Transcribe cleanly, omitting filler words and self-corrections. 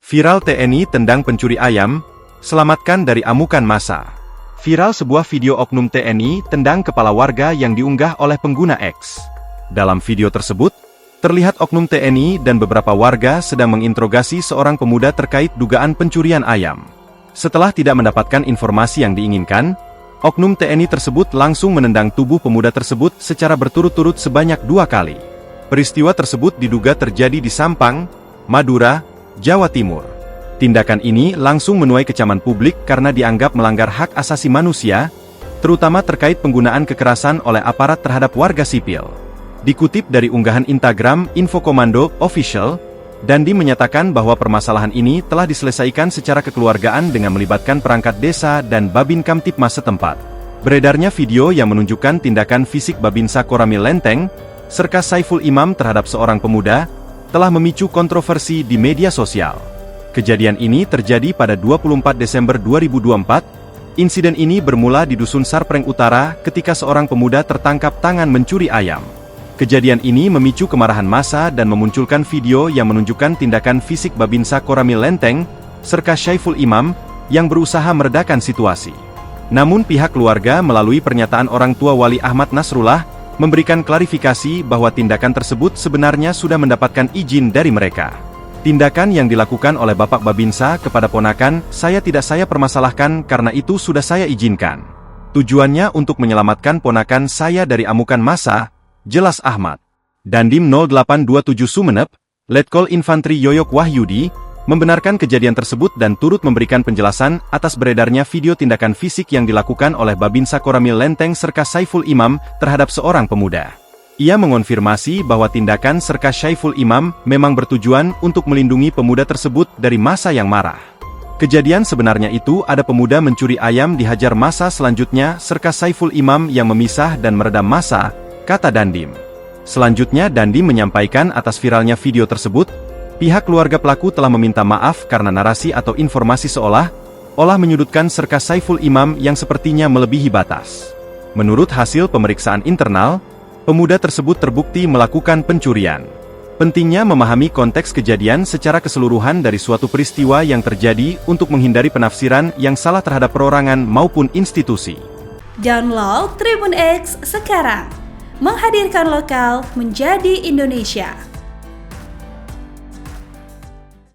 Viral TNI tendang pencuri ayam, selamatkan dari amukan massa. Viral sebuah video oknum TNI tendang kepala warga yang diunggah oleh pengguna X. Dalam video tersebut, terlihat oknum TNI dan beberapa warga sedang menginterogasi seorang pemuda terkait dugaan pencurian ayam. Setelah tidak mendapatkan informasi yang diinginkan, oknum TNI tersebut langsung menendang tubuh pemuda tersebut secara berturut-turut sebanyak 2 kali. Peristiwa tersebut diduga terjadi di Sampang, Madura, Jawa Timur. Tindakan ini langsung menuai kecaman publik karena dianggap melanggar hak asasi manusia, terutama terkait penggunaan kekerasan oleh aparat terhadap warga sipil. Dikutip dari unggahan Instagram Infokomando Official, Dandi menyatakan bahwa permasalahan ini telah diselesaikan secara kekeluargaan dengan melibatkan perangkat desa dan Babin Kamtipmas setempat. Beredarnya video yang menunjukkan tindakan fisik Babinsa Koramil Lenteng, serta Saiful Imam terhadap seorang pemuda, telah memicu kontroversi di media sosial. Kejadian ini terjadi pada 24 Desember 2024. Insiden ini bermula di Dusun Sarpreng Utara ketika seorang pemuda tertangkap tangan mencuri ayam. Kejadian ini memicu kemarahan massa dan memunculkan video yang menunjukkan tindakan fisik Babinsa Koramil Lenteng, serta Saiful Imam, yang berusaha meredakan situasi. Namun pihak keluarga melalui pernyataan orang tua Wali Ahmad Nasrullah, memberikan klarifikasi bahwa tindakan tersebut sebenarnya sudah mendapatkan izin dari mereka. Tindakan yang dilakukan oleh Bapak Babinsa kepada ponakan, saya permasalahkan karena itu sudah saya izinkan. Tujuannya untuk menyelamatkan ponakan saya dari amukan massa, jelas Ahmad. Dandim 0827 Sumeneb, Letkol Infantri Yoyok Wahyudi, membenarkan kejadian tersebut dan turut memberikan penjelasan atas beredarnya video tindakan fisik yang dilakukan oleh Babinsa Koramil Lenteng serta Saiful Imam terhadap seorang pemuda. Ia mengonfirmasi bahwa tindakan serta Saiful Imam memang bertujuan untuk melindungi pemuda tersebut dari massa yang marah. Kejadian sebenarnya itu ada pemuda mencuri ayam dihajar massa selanjutnya serta Saiful Imam yang memisah dan meredam massa, kata Dandim. Selanjutnya Dandim menyampaikan atas viralnya video tersebut, pihak keluarga pelaku telah meminta maaf karena narasi atau informasi seolah-olah menyudutkan serta Saiful Imam yang sepertinya melebihi batas. Menurut hasil pemeriksaan internal, pemuda tersebut terbukti melakukan pencurian. Pentingnya memahami konteks kejadian secara keseluruhan dari suatu peristiwa yang terjadi untuk menghindari penafsiran yang salah terhadap perorangan maupun institusi. Download Tribun X sekarang, menghadirkan lokal menjadi Indonesia.